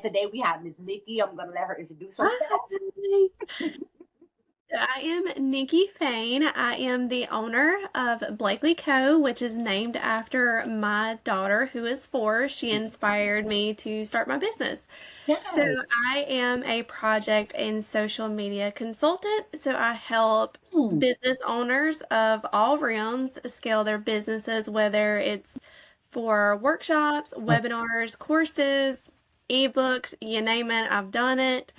today we have Miss Nikki. I'm gonna let her introduce herself. Hi. I am Nikki Fain. I am the owner of Blakely Co., which is named after my daughter, who is 4. She inspired me to start my business. So Yes. I am a project and social media consultant. So I help Hmm. business owners of all realms scale their businesses, whether it's for workshops, webinars, courses, ebooks, you name it, I've done it.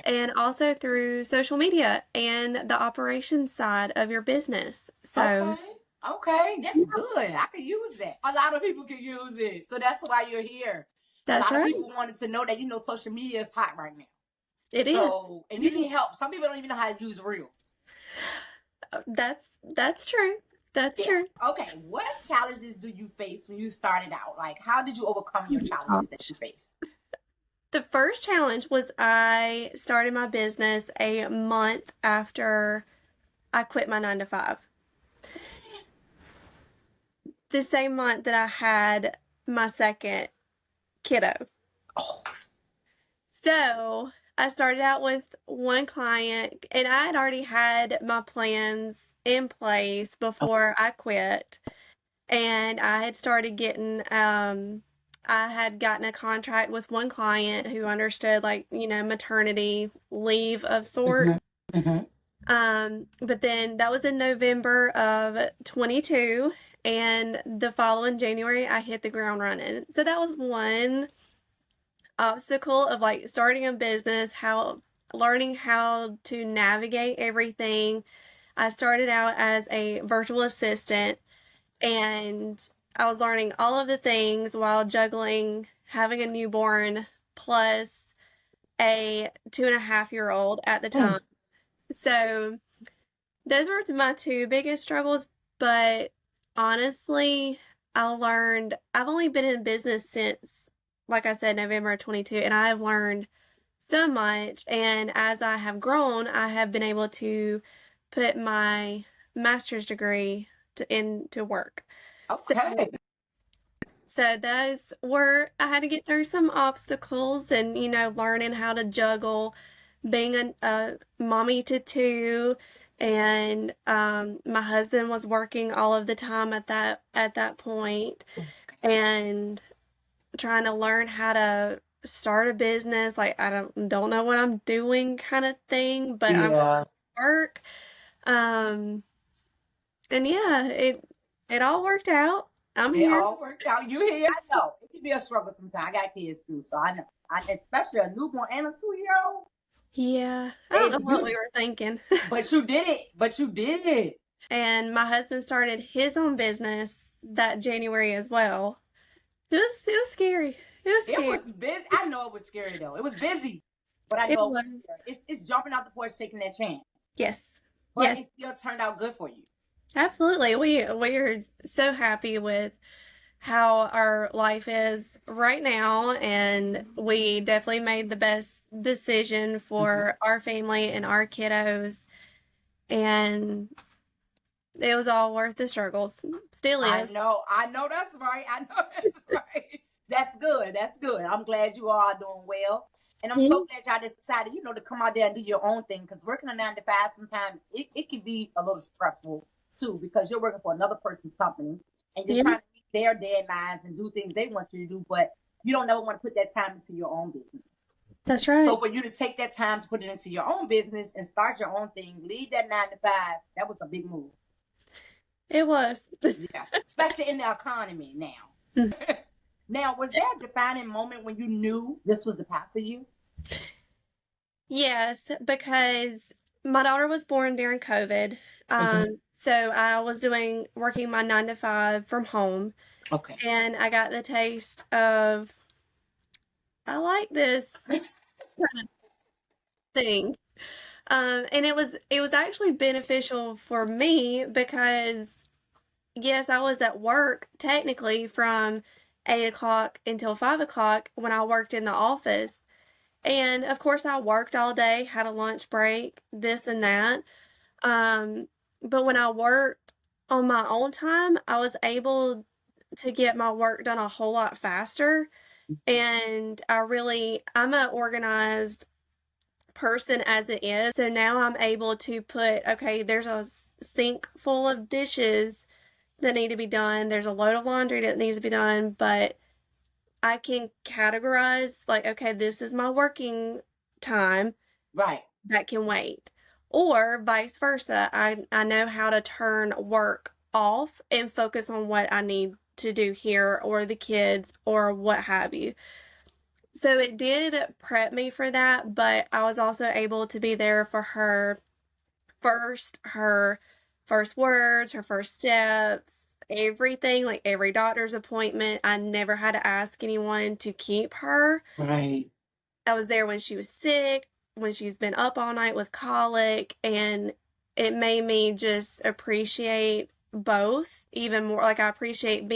And also through social media and the operations side of your business. So Okay. Okay. That's good. I could use that. A lot of people can use it. So that's why you're here. A that's lot of right. people wanted to know that social media is hot right now. It is. So and you need help. Some people don't even know how to use Reel. That's true. That's Yeah. true. Okay. What challenges do you face when you started out? Like, how did you overcome your challenges that you faced? The first challenge was I started my business a month after I quit my 9 to 5. The same month that I had my second kiddo. Oh. So I started out with one client, and I had already had my plans in place before I quit. And I had started getting, I had gotten a contract with one client who understood, like, maternity leave of sort. Mm-hmm. Mm-hmm. But then that was in November of 22, and the following January, I hit the ground running. So that was one obstacle of like starting a business, how learning how to navigate everything. I started out as a virtual assistant, and I was learning all of the things while juggling having a newborn plus a 2.5-year-old at the Mm. time. So those were my two biggest struggles, but honestly, I've only been in business since, like I said, November of 22, and I have learned so much. And as I have grown, I have been able to put my master's degree into work. So, Okay. so those were, I had to get through some obstacles and, learning how to juggle being a mommy to 2, and my husband was working all of the time at that point, and trying to learn how to start a business. Like, I don't know what I'm doing, kind of thing, but I'm Yeah. work. Um, and yeah, it all worked out. I'm It here. all worked out. You here? I know. It can be a struggle sometimes. I got kids too, so I know. Especially a newborn and a 2-year old. Yeah, I don't know Baby, what we were thinking. but you did it. But you did it. And my husband started his own business that January as well. It was scary. It was It scary. was busy. I know it was scary though. It was busy, but I It know it was. was scary. It's jumping out the porch, taking that chance. Yes. But Yes. it still turned out good for you. Absolutely. We are so happy with how our life is right now, and we definitely made the best decision Mhm. for our family and our kiddos, and it was all worth the struggles. Still I is. know. I know that's right. I know that's right. That's good. That's good. I'm glad you all are doing well. And I'm Yeah. so glad y'all decided, to come out there and do your own thing. Because working a 9 to 5 sometimes it can be a little stressful too, because you're working for another person's company and you're Yeah. trying to meet their deadlines and do things they want you to do, but you don't never want to put that time into your own business. That's So right. for you to take that time to put it into your own business and start your own thing, leave that 9 to 5, that was a big move. It was. Yeah, especially in the economy now. Now, was there a defining moment when you knew this was the path for you? Yes, because my daughter was born during COVID. Hmm. So I was working my 9 to 5 from home, Okay. and I got the taste of, I like this kind of thing. And it was actually beneficial for me because yes, I was at work technically from 8 o'clock until 5 o'clock when I worked in the office. And of course, I worked all day, had a lunch break, this and that. Um, but when I worked on my own time, I was able to get my work done a whole lot faster And I'm an organized person as it is. So now I'm able to put, okay, there's a sink full of dishes that need to be done. There's a load of laundry that needs to be done, but I can categorize like, okay, this is my working time. Right. That can wait. Or vice versa. I know how to turn work off and focus on what I need to do here or the kids or what have you. So it did prep me for that, but I was also able to be there for her first words, her first steps, everything, like every doctor's appointment. I never had to ask anyone to keep her. Right. I was there when she was sick, when she's been up all night with colic, and it made me just appreciate both even more. Like I appreciate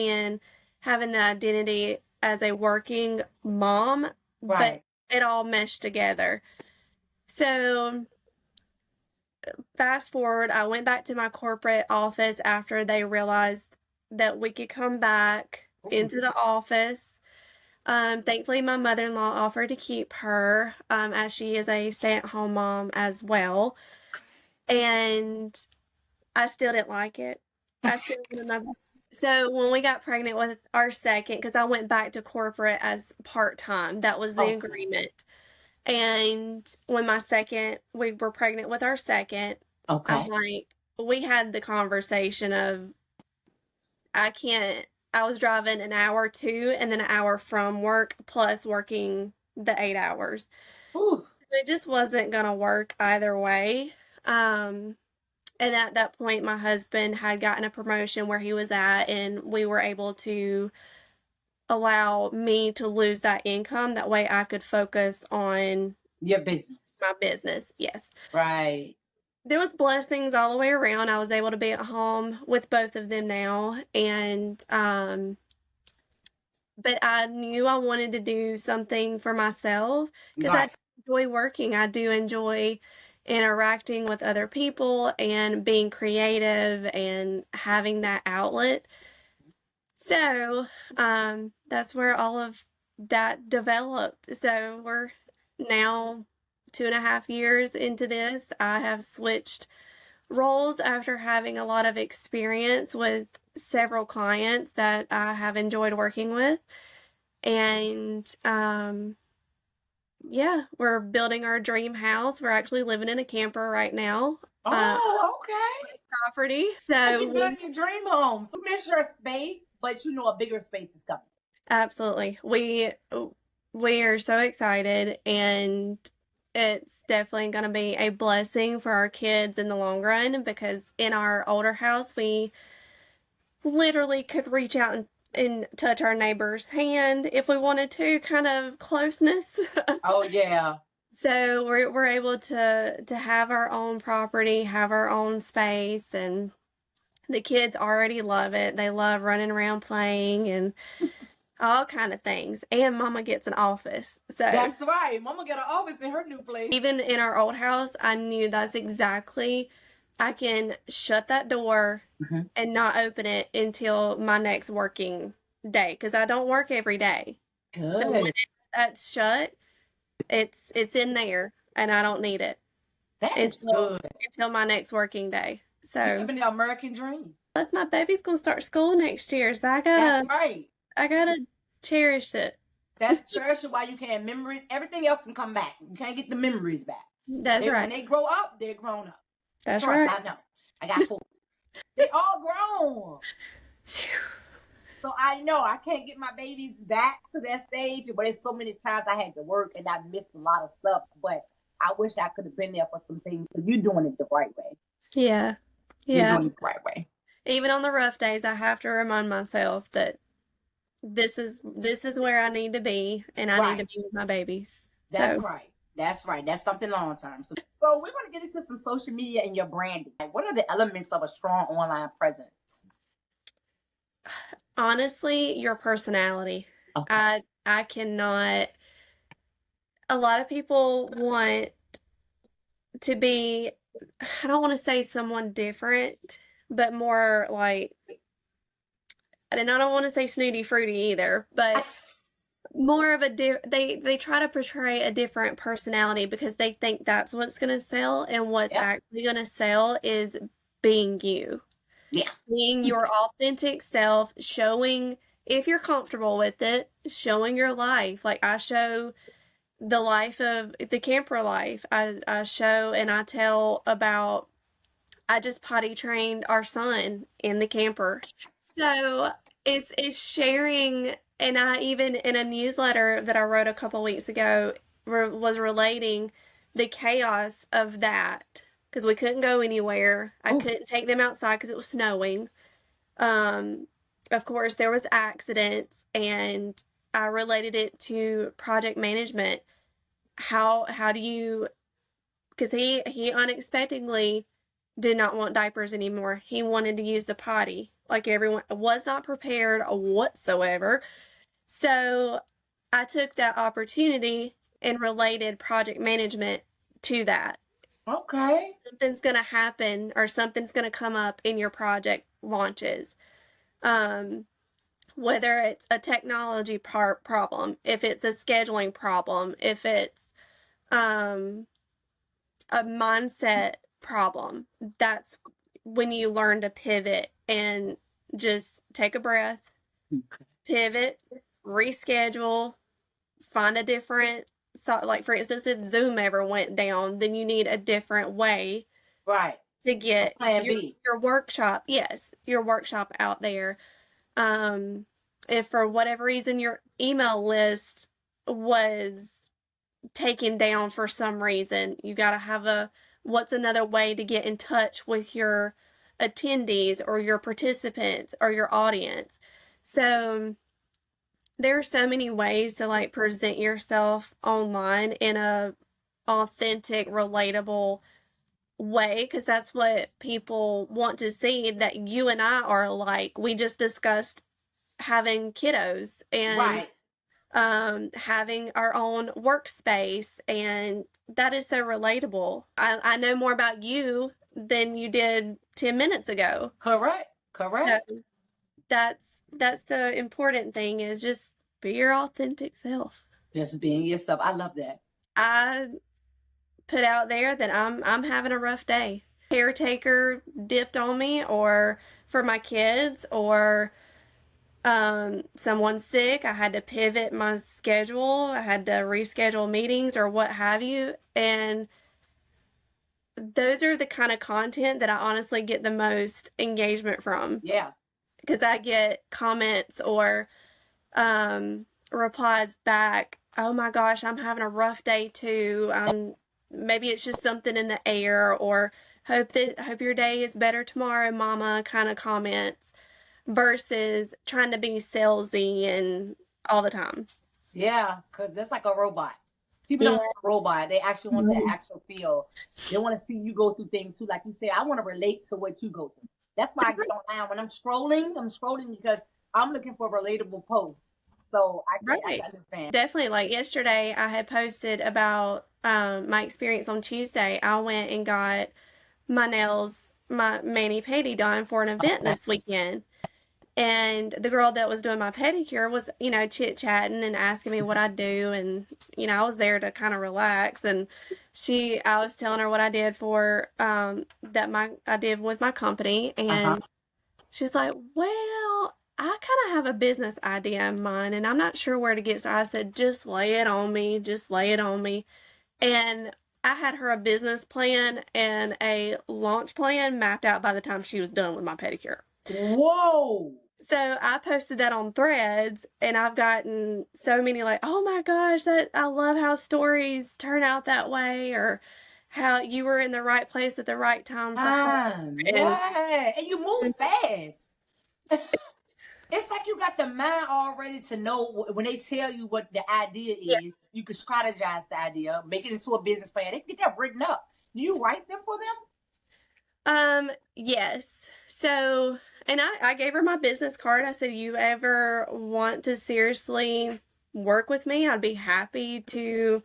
having the identity as a working mom, but it all meshed together. So fast forward, I went back to my corporate office after they realized that we could come back into the office. Thankfully, my mother-in-law offered to keep her, as she is a stay-at-home mom as well. And I still didn't like it. I still didn't. So when we got pregnant with our second, because I went back to corporate as part-time, that was the agreement. And when we were pregnant with our second, I'm like, we had the conversation of, I was driving an hour to and then an hour from work plus working the 8 hours. Ooh. It just wasn't going to work either way. And at that point, my husband had gotten a promotion where he was at, and we were able to allow me to lose that income. That way I could focus on your business. My business, yes. Right. There was blessings all the way around. I was able to be at home with both of them now, and but I knew I wanted to do something for myself because I enjoy working. I do enjoy interacting with other people and being creative and having that outlet. So that's where all of that developed. So we're now 2.5 years into this. I have switched roles after having a lot of experience with several clients that I have enjoyed working with. And yeah, we're building our dream house. We're actually living in a camper right now. Oh, okay. Property. So you're building your dream home. So you miss your space, but you know a bigger space is coming. Absolutely. We are so excited, and it's definitely going to be a blessing for our kids in the long run, because in our older house, we literally could reach out and touch our neighbor's hand if we wanted to, kind of closeness. Oh, yeah. So we're able to have our own property, have our own space, and the kids already love it. They love running around playing and all kind of things. And Mama gets an office. So that's right. Mama got an office in her new place. Even in our old house, I knew that's exactly, I can shut that door and not open it until my next working day, because I don't work every day. Good. So when that's shut, it's in there, and I don't need it. That's good. Until my next working day. So you're living the American dream. Plus, my baby's gonna start school next year, so that's right. I gotta cherish it. That's cherish it while you can. Memories, everything else can come back. You can't get the memories back. That's right. When they grow up, they're grown up. That's right. I know. I got 4. They all grown. So I know I can't get my babies back to that stage, but it's so many times I had to work and I missed a lot of stuff. But I wish I could have been there for some things. So you're doing it the right way. Yeah. You're doing it the right way. Even on the rough days, I have to remind myself that this is where I need to be, and I need to be with my babies. That's right. That's right. That's something long term. So we're going to get into some social media and your branding. Like, what are the elements of a strong online presence? Honestly, your personality. Okay. I cannot. A lot of people want to be, I don't want to say someone different, but more like, and I don't want to say snooty fruity either, but more of a they try to portray a different personality because they think that's what's going to sell, and what's Yep. actually going to sell is being you. Yeah. Being your authentic self, showing if you're comfortable with it, showing your life. Like I show the life of the camper life. I show and I tell about I just potty trained our son in the camper. So it's sharing, and I even in a newsletter that I wrote a couple weeks ago was relating the chaos of that because we couldn't go anywhere. I Oh, couldn't take them outside because it was snowing. Um, of course, there was accidents, and I related it to project management. How do you? Because he unexpectedly did not want diapers anymore. He wanted to use the potty. Like everyone was not prepared whatsoever. So I took that opportunity and related project management to that. okay. Something's going to happen or something's going to come up in your project launches. Um, whether it's a technology part problem, if it's a scheduling problem, if it's um, a mindset problem, that's when you learn to pivot and just take a breath, Okay. pivot, reschedule, find a different, so like for instance, if Zoom ever went down, then you need a different way Right. to A get plan B. your workshop, yes, your workshop out there. Um, if for whatever reason your email list was taken down for some reason, you got to have a what's another way to get in touch with your attendees or your participants or your audience. So there are so many ways to like present yourself online in a authentic, relatable way because that's what people want to see, that you and I are alike. We just discussed having kiddos and Right. having our own workspace, and that is so relatable. I know more about you than you did 10 minutes ago. Correct. So Correct. that's the important thing, is just be your authentic self. Just being yourself. I love that. I put out there that I'm having a rough day. Caretaker dipped on me, or for my kids, or someone's sick. I had to pivot my schedule. I had to reschedule meetings or what have you. And those are the kind of content that I honestly get the most engagement from, Yeah. because I get comments or replies back. Oh my gosh, I'm having a rough day too. Maybe it's just something in the air, or hope your day is better tomorrow, mama, kind of comments, versus trying to be salesy and all the time. Yeah. Because it's like a robot. People don't Yeah. want a robot. They actually want the actual feel. They want to see you go through things too. Like you say, I want to relate to what you go through. That's why I get online when I'm scrolling because I'm looking for relatable posts. So I Right. can understand. Definitely. Like yesterday, I had posted about my experience on Tuesday. I went and got my nails, my mani pedi done for an event this weekend. And the girl that was doing my pedicure was, chit chatting and asking me what I do. And, I was there to kind of relax. And I was telling her what I did for, I did with my company. Uh-huh. And she's like, well, I kind of have a business idea in mind and I'm not sure where to get started. I said, just lay it on me. Just lay it on me. And I had her a business plan and a launch plan mapped out by the time she was done with my pedicure. Whoa. So I posted that on Threads, and I've gotten so many like, "Oh my gosh, that I love how stories turn out that way," or how you were in the right place at the right time for her. And Yeah. And you move fast. It's like you got the mind already to know when they tell you what the idea yeah, is, you can strategize the idea, make it into a business plan. They can get that written up. Do you write them for them? yes. So, and I gave her my business card. I said, "You ever want to seriously work with me? I'd be happy to."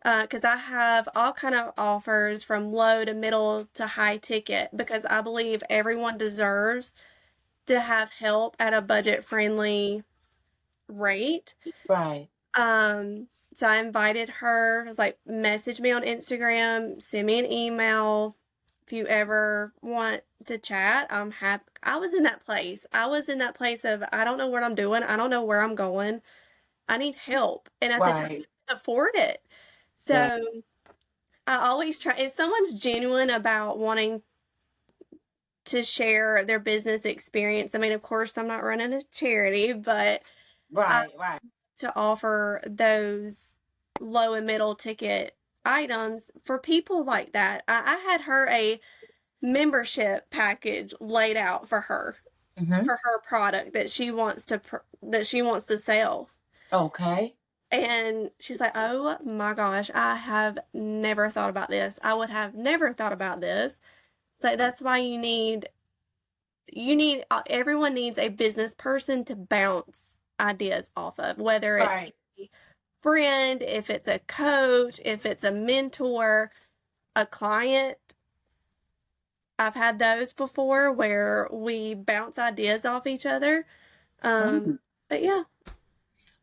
Because I have all kind of offers from low to middle to high ticket, because I believe everyone deserves to have help at a budget friendly rate. Right. So I invited her. I was like, message me on Instagram, send me an email if you ever want to chat. I'm happy. I was in that place. I was in that place of, I don't know what I'm doing. I don't know where I'm going. I need help. And at the time, I Right. couldn't afford it. Yeah. So I always try, if someone's genuine about wanting to share their business experience, I mean, of course, I'm not running a charity, but I Right. Right. to offer those low and middle ticket items for people like that. I had her a membership package laid out Mm-hmm. for her product that she wants to sell. Okay. And she's like, "Oh my gosh, I have never thought about this. I would have never thought about this." So that's why everyone needs a business person to bounce ideas off of, whether it's Right. a friend, if it's a coach, if it's a mentor, a client. I've had those before where we bounce ideas off each other. Mm. But yeah,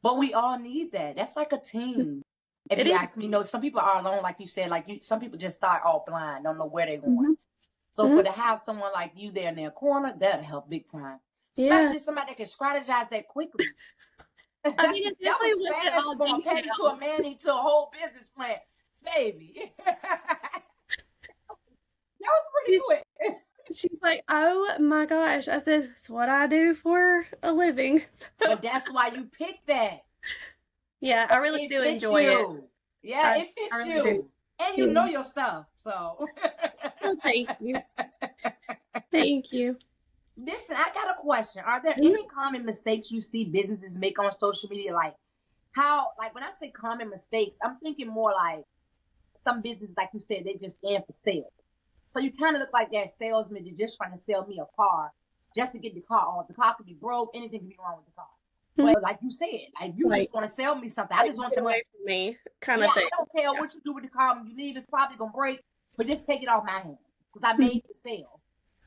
But we all need that. That's like a team. If it you is. ask me, some people are alone, like you said. Some people just start all blind, don't know where they're going. Mm-hmm. So Mm-hmm. for to have someone like you there in their corner, that'll help big time. Yeah. Especially somebody that can strategize that quickly. I mean, it That definitely was wasn't fast all from a penny to a detailed. manny to a whole business plan, baby. That was pretty She's, quick. she's like, "Oh my gosh." I said, "It's what I do for a living." So, But that's why you picked that. yeah, I really It do fits enjoy it. you. Yeah, I, it I fits really do. you. And you know Yeah. your stuff. So Well, thank you. Thank you. listen, I got a question. Are there Mhm. any common mistakes you see businesses make on social media? Like when I say common mistakes, I'm thinking more like some businesses, like you said, they just stand for sale. So you kind of look like that salesman. They're just trying to sell me a car just to get the car on. The car could be broke. Anything could be wrong with the car. Mhm. But like you said, like you Like, just want to sell me something. I just want get the money. away from me, kind Yeah, of I thing. don't care Yeah. what you do with the car. When you leave, it's probably gonna break. But just take it off my hands because I Mhm. made the sale.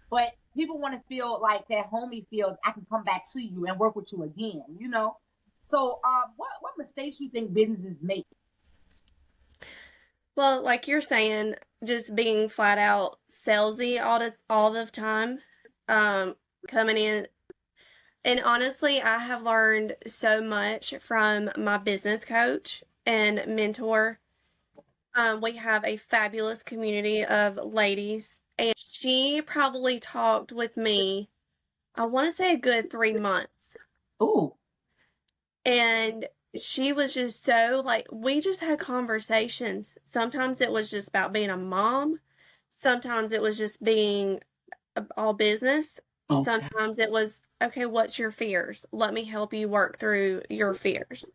But people want to feel like that homie feels I can come back to you and work with you again. So what mistakes you think businesses make? Well, like you're saying, just being flat out salesy all the time, coming in. And honestly, I have learned so much from my business coach and mentor. We have a fabulous community of ladies, and she probably talked with me, I want to say a good 3 months. Ooh, And she was just so like, we just had conversations. Sometimes it was just about being a mom, sometimes it was just being all business. okay, Sometimes it was, okay, what's your fears? Let me help you work through your fears.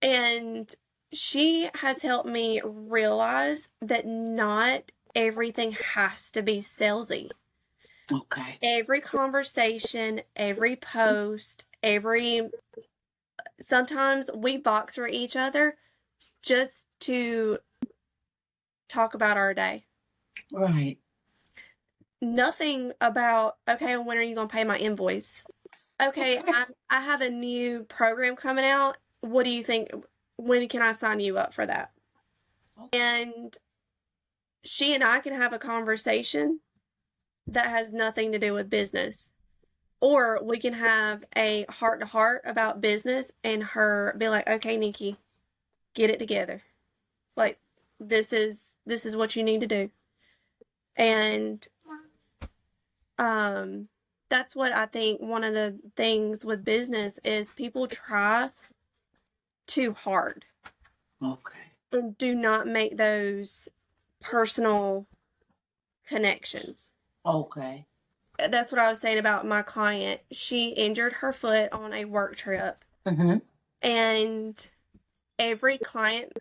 And she has helped me realize that not everything has to be salesy. okay, Every conversation, every post, sometimes we box for each other just to talk about our day. right, Nothing about, okay, when are you going to pay my invoice? Okay, I have a new program coming out. What do you think? When can I sign you up for that? And she and I can have a conversation that has nothing to do with business. Or we can have a heart to heart about business and her be like, okay, Nikki, get it together. Like, this is what you need to do. And um that's what I think one of the things with business is people try too hard okay, and do not make those personal connections. okay. That's what I was saying about my client. She injured her foot on a work trip. Mm-hmm. And every client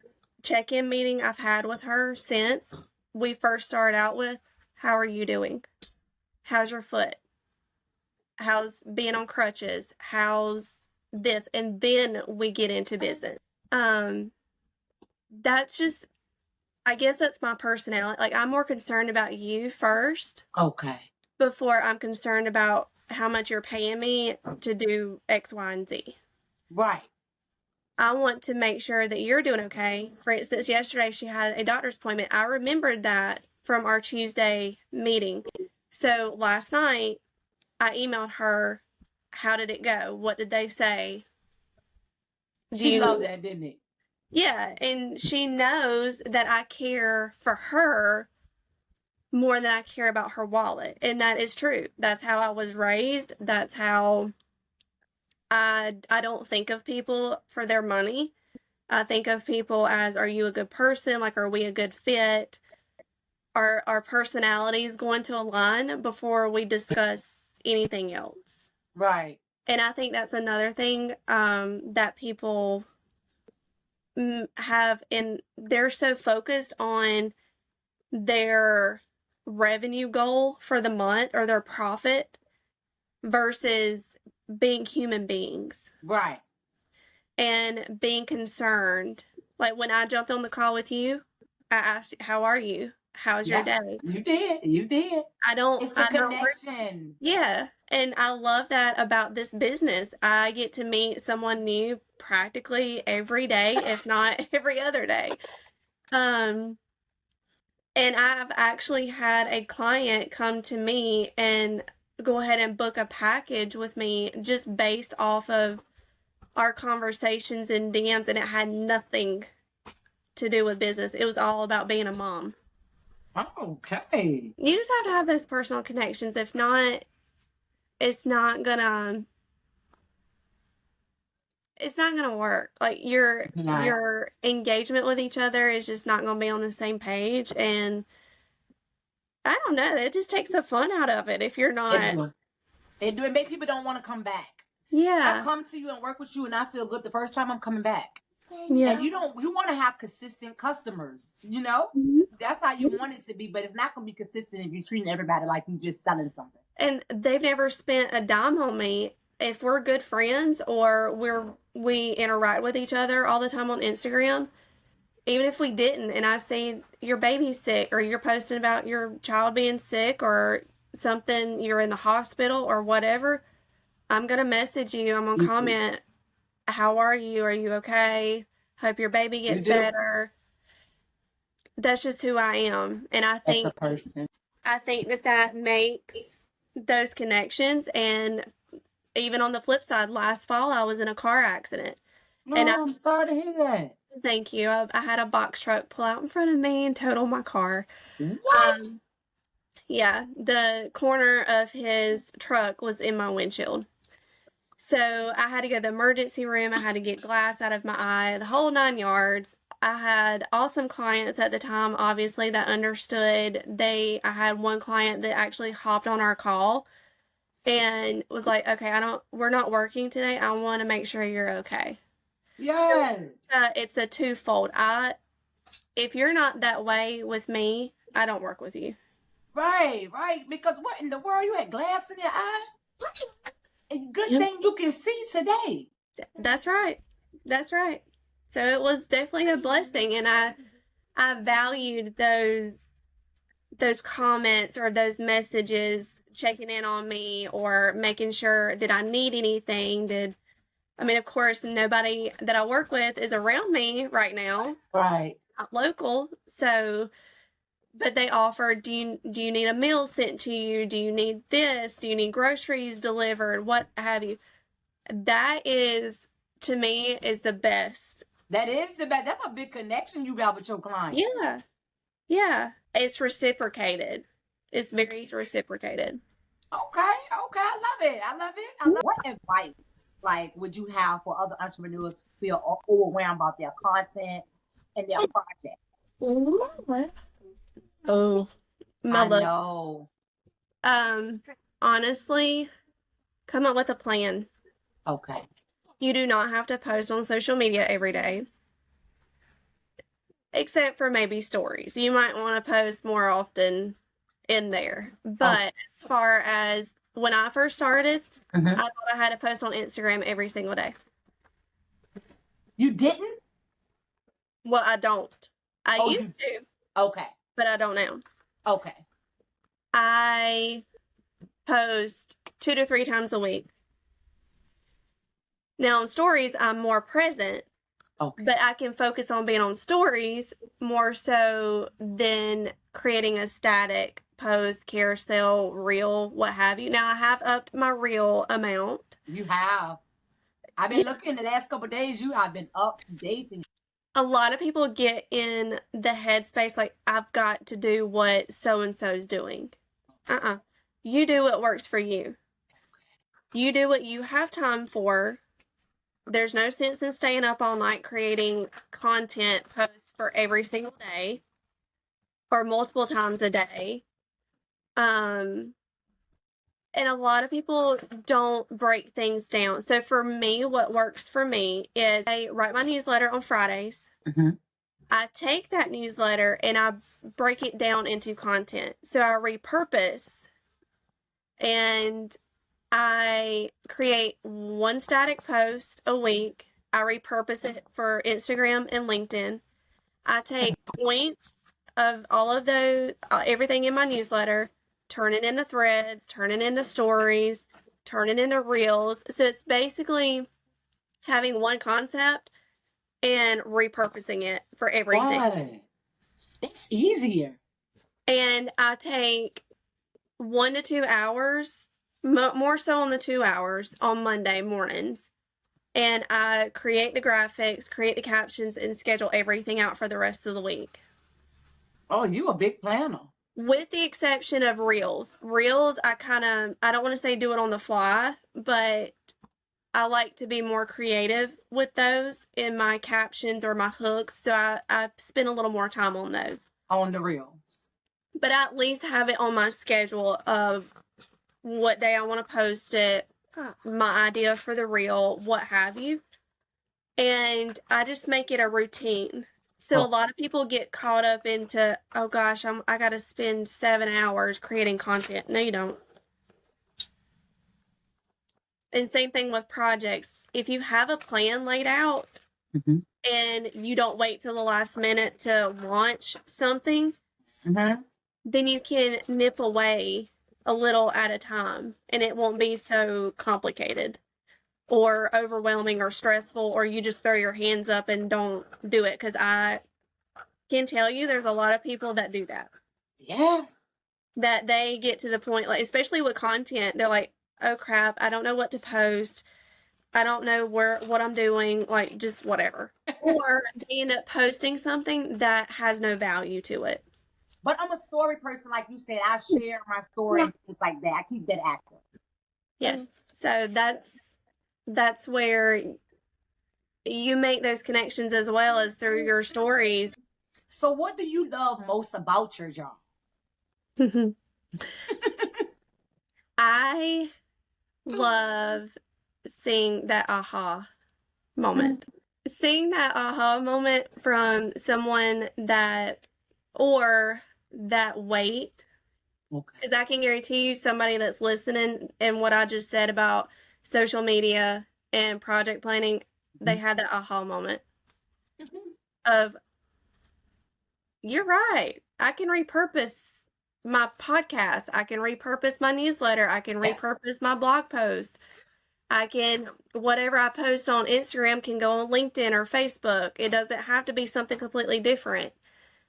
check in meeting I've had with her since we first started out with, how are you doing? How's your foot? How's being on crutches? How's this? And then we get into business. Um, that's just, I guess that's my personality. Like, I'm more concerned about you first Okay, before I'm concerned about how much you're paying me to do X, Y, and Z. right. I want to make sure that you're doing okay. For instance, yesterday she had a doctor's appointment. I remembered that from our Tuesday meeting. So last night, I emailed her, how did it go? What did they say? She loved that, didn't it? Yeah, and she knows that I care for her more than I care about her wallet. And that is true. That's how I was raised. That's how I don't think of people for their money. I think of people as, are you a good person? Like, are we a good fit? Are our personalities going to align before we discuss anything else? Right. And I think that's another thing that people have, and they're so focused on their revenue goal for the month or their profit versus being human beings. Right. And being concerned. Like when I jumped on the call with you, I asked, how are you? How's your day? You did. You did. It's the connection. Yeah. And I love that about this business. I get to meet someone new practically every day, if not every other day. And I've actually had a client come to me and go ahead and book a package with me just based off of our conversations in DMs, and it had nothing to do with business. It was all about being a mom. Okay. You just have to have those personal connections. If not, it's not gonna work. Like your engagement with each other is just not gonna be on the same page, and I don't know, it just takes the fun out of it if you're not. It make people don't want to come back. Yeah. I come to you and work with you and I feel good the first time I'm coming back. Yeah. And you want to have consistent customers, you know? Mm-hmm. That's how you want it to be, but it's not going to be consistent if you're treating everybody like you're just selling something. And they've never spent a dime on me. If we're good friends or we interact with each other all the time on Instagram, even if we didn't, and I see your baby's sick or you're posting about your child being sick or something, you're in the hospital or whatever, I'm going to message you. I'm going to comment, how are you? Are you okay? Hope your baby gets better. That's just who I am. And I think that's a person. I think that makes those connections. And even on the flip side, last fall I was in a car accident. And I'm sorry to hear that. Thank you. I had a box truck pull out in front of me and total my car. What? Yeah, the corner of his truck was in my windshield. So I had to go to the emergency room. I had to get glass out of my eye, the whole 9 yards. I had awesome clients at the time, obviously, that understood. I had one client that actually hopped on our call and was like, okay, we're not working today. I want to make sure you're okay. Yes. So, it's a twofold. If you're not that way with me, I don't work with you. Right. Because what in the world? You had glass in your eye? Good thing you can see today. That's right. So it was definitely a blessing, and I valued those comments or those messages, checking in on me or making sure, did I need anything? Of course, nobody that I work with is around me right now. Right. Not local. So, but they offered, do you need a meal sent to you? Do you need this? Do you need groceries delivered? What have you? That is, to me, is the best. That is the best. That's a big connection you got with your client. Yeah. Yeah. It's reciprocated. It's very reciprocated. Okay. I love it. What advice, would you have for other entrepreneurs who feel overwhelmed about their content and their projects? Oh, I know. Honestly, come up with a plan. Okay. You do not have to post on social media every day, except for maybe stories. You might want to post more often in there. But as far as when I first started, I thought I had to post on Instagram every single day. You didn't? Well, I don't. I used to. Okay. But I don't now. Okay. I post 2 to 3 times a week. Now, on stories, I'm more present. Okay. But I can focus on being on stories more so than creating a static post, carousel, reel, what have you. Now I have upped my reel amount. You have. I've been looking the last couple of days. You have been updating. A lot of people get in the headspace like, I've got to do what so-and-so's doing. You do what works for you. You do what you have time for. There's no sense in staying up all night creating content posts for every single day or multiple times a day. And a lot of people don't break things down. So for me, what works for me is I write my newsletter on Fridays. Mm-hmm. I take that newsletter and I break it down into content. So I repurpose and I create one static post a week. I repurpose it for Instagram and LinkedIn. I take points of all of those, everything in my newsletter, turn it into threads, turn it into stories, turn it into reels. So it's basically having one concept and repurposing it for everything. Why? It's easier. And I take 1 to 2 hours, more so on the 2 hours on Monday mornings. And I create the graphics, create the captions, and schedule everything out for the rest of the week. Oh, you a big planner. With the exception of reels. Reels, I don't want to say do it on the fly, but I like to be more creative with those in my captions or my hooks. So I spend a little more time on those. On the reels. But I at least have it on my schedule of what day I want to post it, my idea for the reel, what have you. And I just make it a routine. So a lot of people get caught up into, oh gosh, I got to spend 7 hours creating content. No, you don't. And same thing with projects. If you have a plan laid out and you don't wait till the last minute to launch something, then you can nip away a little at a time and it won't be so complicated or overwhelming or stressful, or you just throw your hands up and don't do it. Because I can tell you there's a lot of people that do that. Yeah. That they get to the point, like, especially with content, they're like, oh crap, I don't know what to post. I don't know what I'm doing, like, just whatever. Or they end up posting something that has no value to it. But I'm a story person, like you said. I share my story and things like that. I keep that active. Yes. So that's where you make those connections as well as through your stories. So what do you love most about your job? I love seeing that aha moment. Seeing that aha moment from someone that wait. Because I can guarantee you somebody that's listening and what I just said about social media and project planning, they had that aha moment of, you're right. I can repurpose my podcast. I can repurpose my newsletter. I can repurpose my blog post. Whatever I post on Instagram can go on LinkedIn or Facebook. It doesn't have to be something completely different.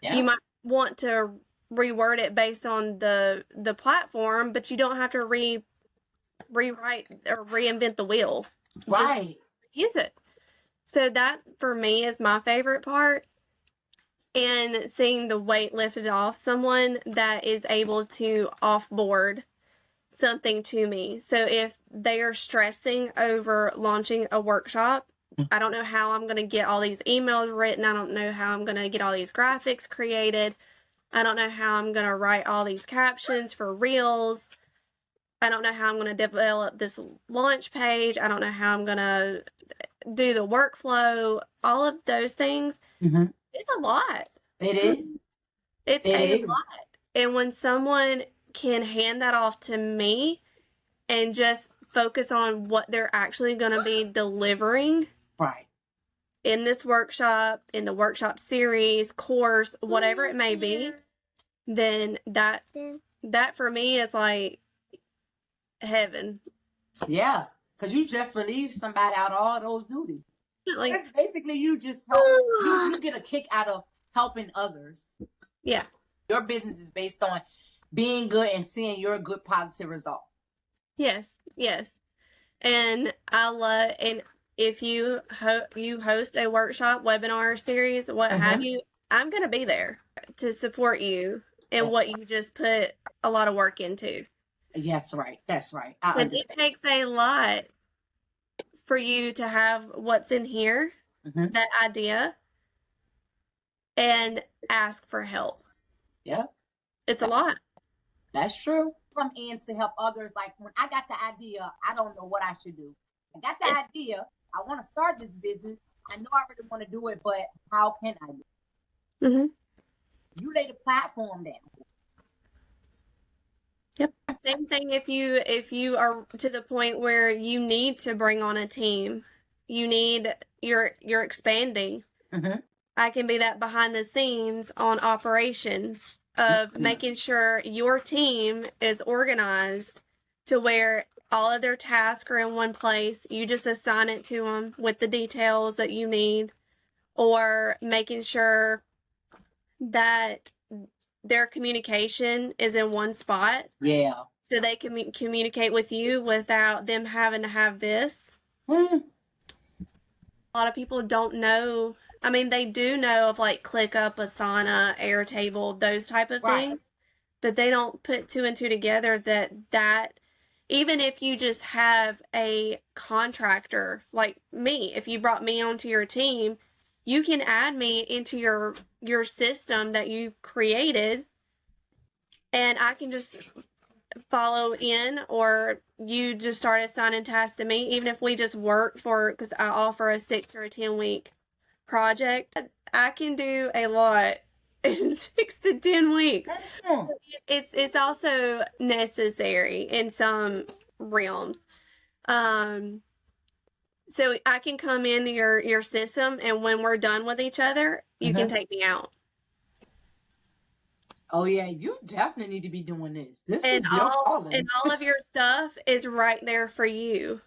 Yeah. You might want to reword it based on the platform, but you don't have to rewrite or reinvent the wheel. Right. Just use it. So that for me is my favorite part. And seeing the weight lifted off someone that is able to offboard something to me. So if they are stressing over launching a workshop, I don't know how I'm going to get all these emails written. I don't know how I'm going to get all these graphics created. I don't know how I'm going to write all these captions for reels. I don't know how I'm going to develop this launch page. I don't know how I'm going to do the workflow. All of those things. It's a lot. It is. It's a lot. And when someone can hand that off to me and just focus on what they're actually going to be delivering. Right. In this workshop, in the workshop series, course, whatever it may be, then that for me is like heaven. Yeah. Because you just relieved somebody out of all those duties. Like, It's basically you just help. You get a kick out of helping others. yeah. Your business is based on being good and seeing your good positive result. Yes. Yes. And I love, and if you host a workshop, webinar series, what have you, I'm going to be there to support you in what you just put a lot of work into. Yes, right. That's right. I Because it understand. takes a lot for you to have what's in here, that idea, and ask for help. Yeah. It's a lot. That's true. From in to help others. Like when I got the idea, I don't know what I should do. I got the idea. I want to start this business. I know I really want to do it, but how can I do it? Mm-hmm. You lay the platform down. Yep. Same thing if you are to the point where you need to bring on a team, you're expanding. I can be that behind the scenes on operations of making sure your team is organized to where all of their tasks are in one place. You just assign it to them with the details that you need, or making sure that their communication is in one spot. Yeah. So they can communicate with you without them having to have this. A lot of people don't know. I mean, they do know of like ClickUp, Asana, Airtable, those type of things, but they don't put two and two together that even if you just have a contractor like me, if you brought me onto your team, you can add me into your system that you've created, and I can just follow in, or you just start assigning tasks to me, even if we just work for, because I offer a 6 or a 10 week project. I can do a lot in 6 to 10 weeks. It's also necessary in some realms. So I can come into your system, and when we're done with each other, you can take me out. Oh yeah, you definitely need to be doing this. This And is your calling. And all of your stuff is right there for you.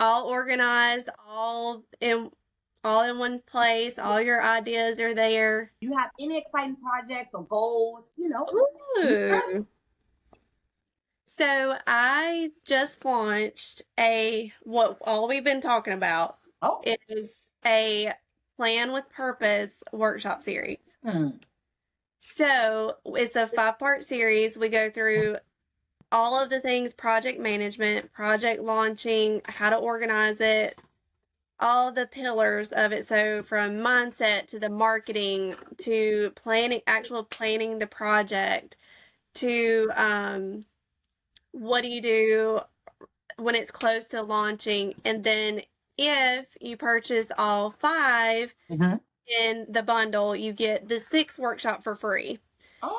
All organized, all in one place. All your ideas are there. You have any exciting projects or goals, Ooh. So I just launched what all we've been talking about. Is a Plan with Purpose workshop series. So it's a 5-part series. We go through all of the things: project management, project launching, how to organize it, all the pillars of it. So from mindset to the marketing to planning the project to what do you do when it's close to launching. And then if you purchase all 5 in the bundle, you get the 6th workshop for free.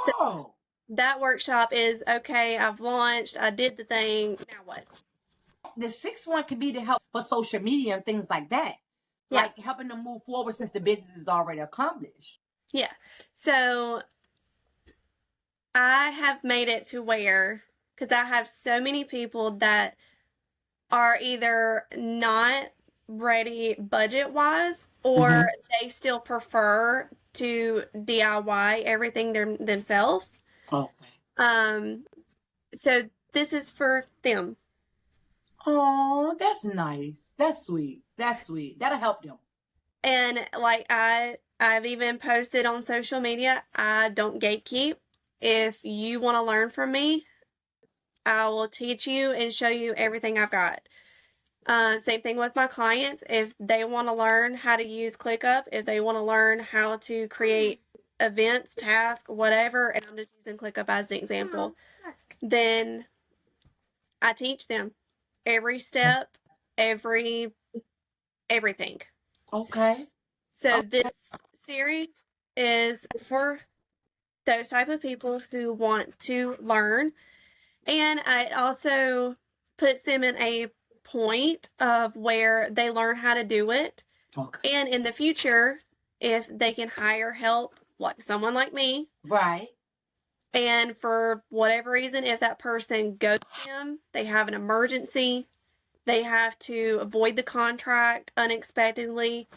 So that workshop is, okay, I've launched, I did the thing, now what? The 6th one could be to help for social media and things like that. Yeah. Like helping them move forward since the business is already accomplished. Yeah. So I have made it to where, because I have so many people that are either not ready budget-wise, or they still prefer to DIY everything themselves. Okay. So this is for them. Oh, that's nice. That's sweet. That's sweet. That'll help them. And like I've even posted on social media, I don't gatekeep. If you want to learn from me, I will teach you and show you everything I've got. Same thing with my clients. If they want to learn how to use ClickUp, if they want to learn how to create events, tasks, whatever, and I'm just using ClickUp as an example, then I teach them every step, everything. Okay. So this series is for those type of people who want to learn, and it also puts them in a point of where they learn how to do it. Okay. And in the future, if they can hire help, like someone like me, right? And for whatever reason, if that person ghosts them, they have an emergency, they have to avoid the contract unexpectedly,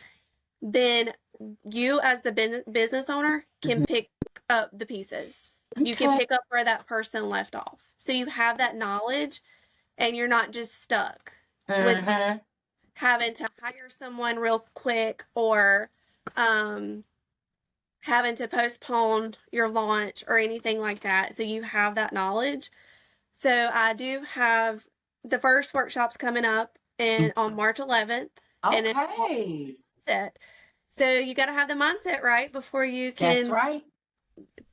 then you as the business owner can pick up the pieces. You can pick up where that person left off. So you have that knowledge and you're not just stuck with having to hire someone real quick or having to postpone your launch or anything like that. So you have that knowledge. So I do have the first workshops coming up on March 11th. Okay. And then so you got to have the mindset right before you can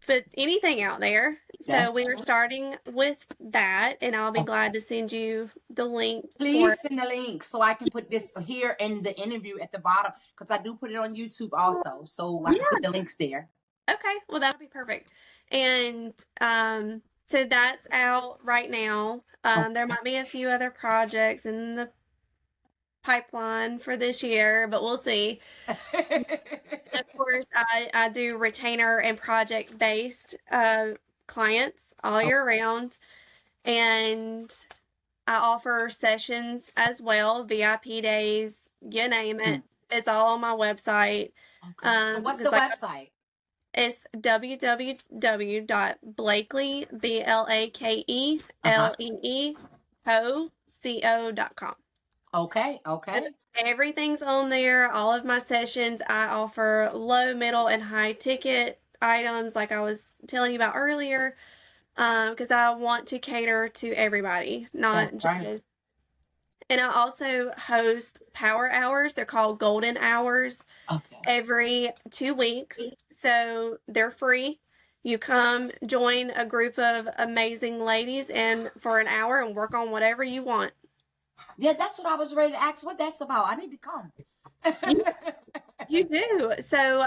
put anything out there. So we are starting with that, and I'll be glad to send you the link. Please send the link so I can put this here in the interview at the bottom, because I do put it on YouTube also. So I can put the links there. Okay, well, that'll be perfect. And so that's out right now. There might be a few other projects in the pipeline for this year, but we'll see. Of course, I do retainer and project-based clients all year round, and I offer sessions as well, VIP days, you name it. It's all on my website. What's the website? It's www.blakely, BLAKELEE.co.com. Okay. Everything's on there. All of my sessions, I offer low, middle, and high ticket items like I was telling you about earlier, because I want to cater to everybody, not just. And I also host power hours. They're called golden hours every 2 weeks. So they're free. You come join a group of amazing ladies and for an hour and work on whatever you want. Yeah, that's what I was ready to ask what that's about. I need to come. You do. So,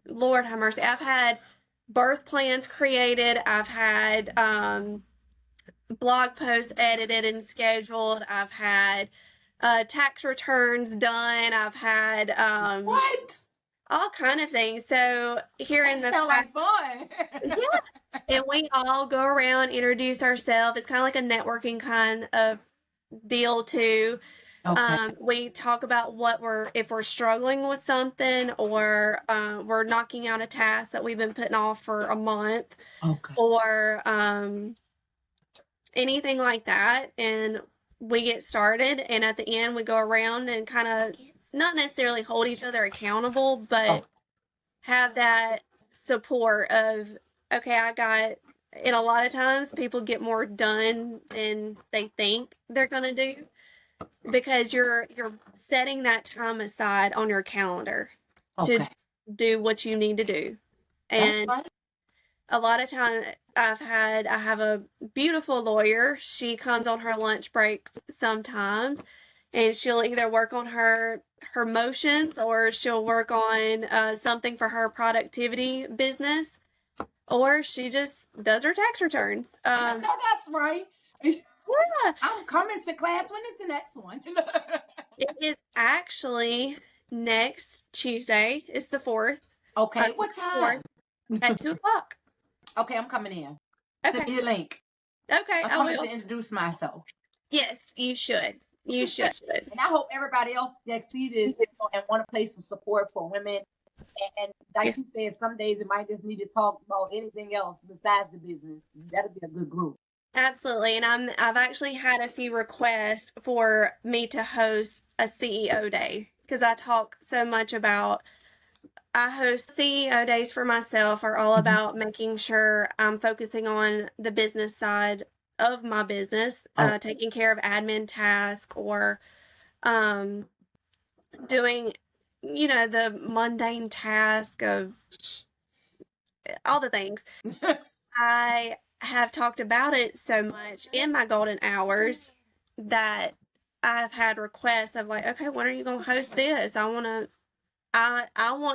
Lord have mercy. I've had birth plans created. I've had blog posts edited and scheduled. I've had tax returns done. I've had all kind of things. So here in the sound like fun. Yeah, and we all go around, introduce ourselves. It's kind of like a networking kind of deal too. We talk about if we're struggling with something, or we're knocking out a task that we've been putting off for a month, or anything like that, and we get started. And at the end, we go around and kind of not necessarily hold each other accountable, but have that support of, okay, and a lot of times people get more done than they think they're going to do, because you're setting that time aside on your calendar to do what you need to do. And a lot of times I have a beautiful lawyer. She comes on her lunch breaks sometimes, and she'll either work on her motions, or she'll work on something for her productivity business, or she just does her tax returns. No, that's right. Yeah. I'm coming to class. When is the next one? It is actually next Tuesday. It's the 4th. Okay. What time? At 2 o'clock. Okay, I'm coming in. Send me a link. Okay, I'm coming to introduce myself. Yes, you should. You should. And I hope everybody else that see this and want a place of support for women. And like you said, some days it might just need to talk about anything else besides the business. That'll be a good group. Absolutely. And I've actually had a few requests for me to host a CEO day, because I talk so much about, I host CEO days for myself, are all about making sure I'm focusing on the business side of my business, taking care of admin tasks, or doing, the mundane task of all the things. I have talked about it so much in my golden hours that I've had requests of like, okay, when are you going to host this? I want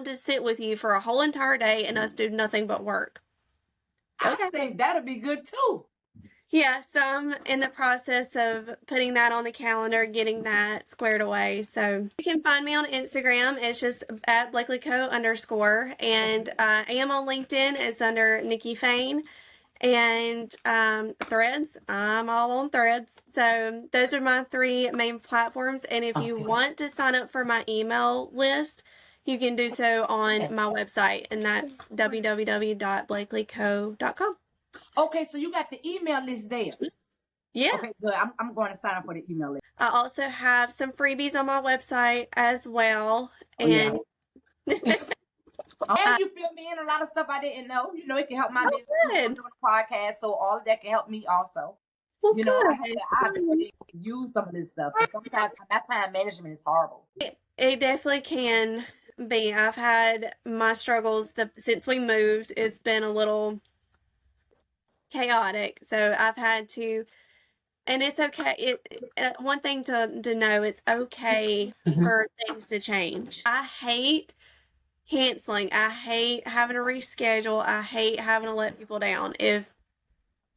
to sit with you for a whole entire day and us do nothing but work. Okay. I think that'll be good too. Yeah, so I'm in the process of putting that on the calendar, getting that squared away. So you can find me on Instagram. It's just at BlakelyCo_. And I am on LinkedIn. It's under Nikki Fain. And Threads, I'm all on Threads. So those are my 3 main platforms. And if you want to sign up for my email list, you can do so on my website, and that's www.blakelyco.com. Okay, so you got the email list there. Yeah. Okay, good. I'm going to sign up for the email list. I also have some freebies on my website as well. And and you fill me in a lot of stuff I didn't know. You know, it can help my business too. I'm doing a podcast, so all of that can help me also. Well, you know, I have to really use some of this stuff. Because sometimes my time management is horrible. It definitely can be. I've had my struggles since we moved. It's been a little chaotic, so I've had to, and it's okay. One thing to know, it's okay for things to change. I hate canceling. I hate having to reschedule. I hate having to let people down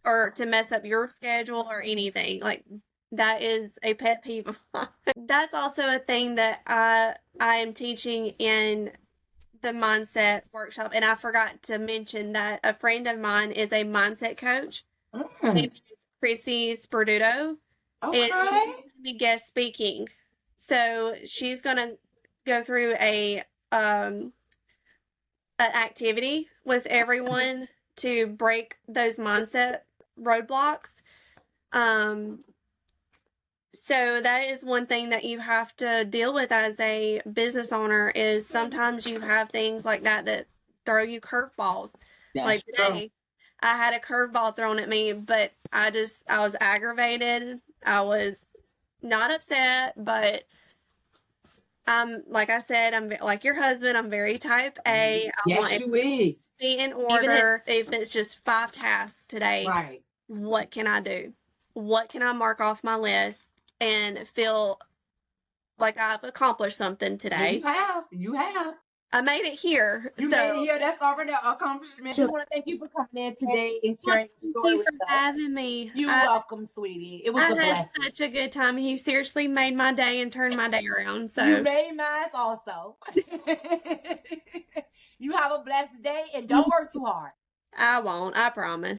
or to mess up your schedule or anything. Like, that is a pet peeve of mine. That's also a thing that I am teaching in the mindset workshop, and I forgot to mention that a friend of mine is a mindset coach. Chrissy Sperduto. Okay. And she's going to be guest speaking. So she's going to go through an activity with everyone to break those mindset roadblocks. So that is one thing that you have to deal with as a business owner, is sometimes you have things like that throw you curveballs. Like today, I had a curveball thrown at me, but I was aggravated. I was not upset, but like I said, I'm like your husband. I'm very type A. Yes, you is. Be in order. If it's just 5 tasks today, right? What can I do? What can I mark off my list and feel like I've accomplished something today? You have. I made it here. You made it here. That's already an accomplishment. I want to thank you for coming in today and sharing the story with us. Thank you for having me. You're welcome, sweetie. It was a blessing. I had such a good time. You seriously made my day and turned my day around. So you made mine also. You have a blessed day and don't work too hard. I won't. I promise.